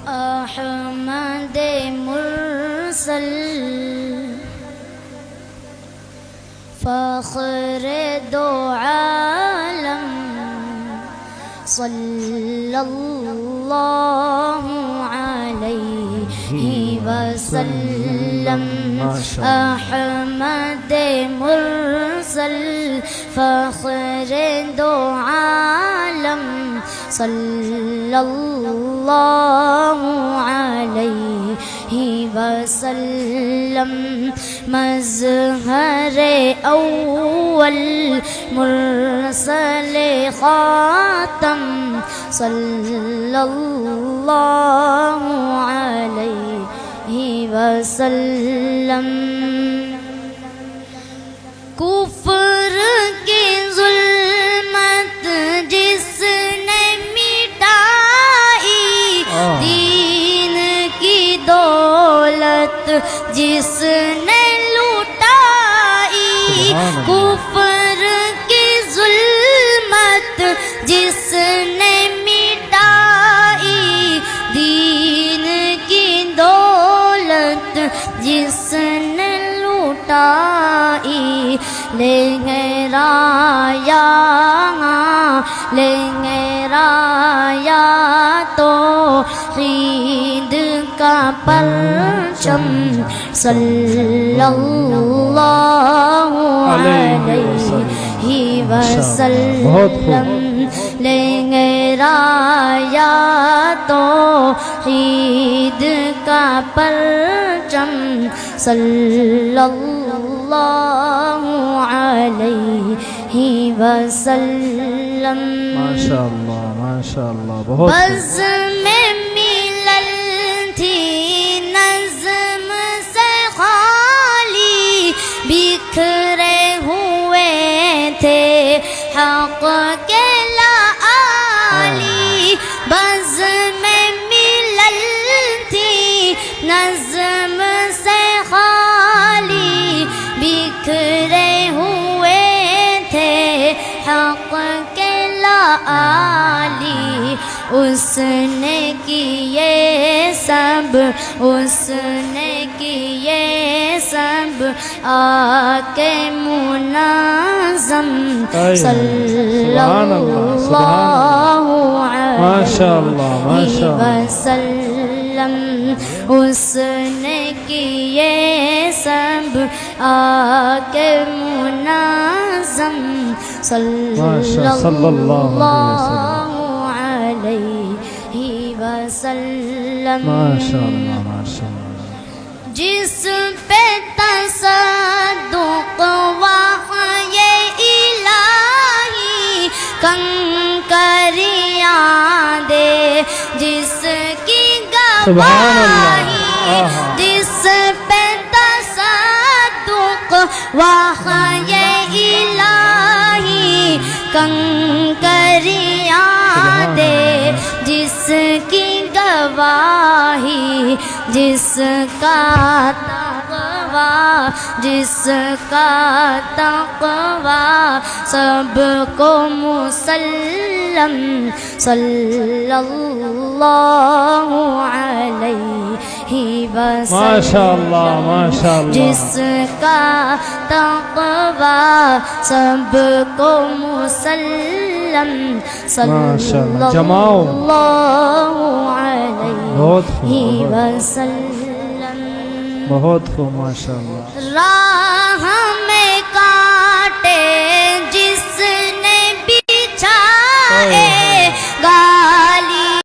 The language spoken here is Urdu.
احمد مرسل فخر دو عالم صلی اللہ علیہ وسلم احمد مرسل فخر دو عالم صلی اللہ علیہ وسلم مظہر اول مرسل خاتم صلی اللہ علیہ وسلم کفر کی ظلمت جس نے مٹائی دین کی دولت جس نے لوٹائی کفر کی ظلمت جس نے مٹائی دین کی دولت جس نے لوٹائی لیں گے رایا توحید کا پرچم صلی اللہ علیہ وسلم لیں گے رایا توحید کا پرچم صلی اللہ علیہ وسلم ماشاءاللہ ماشاءاللہ بہت بزم ملل تھی نظم سے خالی بکھرے ہوئے تھے حق کے لآلی بزم ملل تھی نظم سے خالی بکھرے ہوئے تھے حق کے لآلی اس نے کیے سب اس نے کیے سب آکے منظم صلی اللہ علیہ وسلم اس نے کیے سب آکے منظم صلی اللہ علیہ وسلم ماشاءاللہ ماشاءاللہ جس پہ تصدق وحی الہی کنکریاں دے جس کی گواہی جس پہ تصدق وحی الہی کنکریاں دے جس کی گواہی جس کا تقوی سب کو مسلم صلی اللہ علیہ وسلم ماشاءاللہ ماشاءاللہ جس کا تقوی سب کو مسلم صلی اللہ علیہ وسلم بہت خوب ماشاءاللہ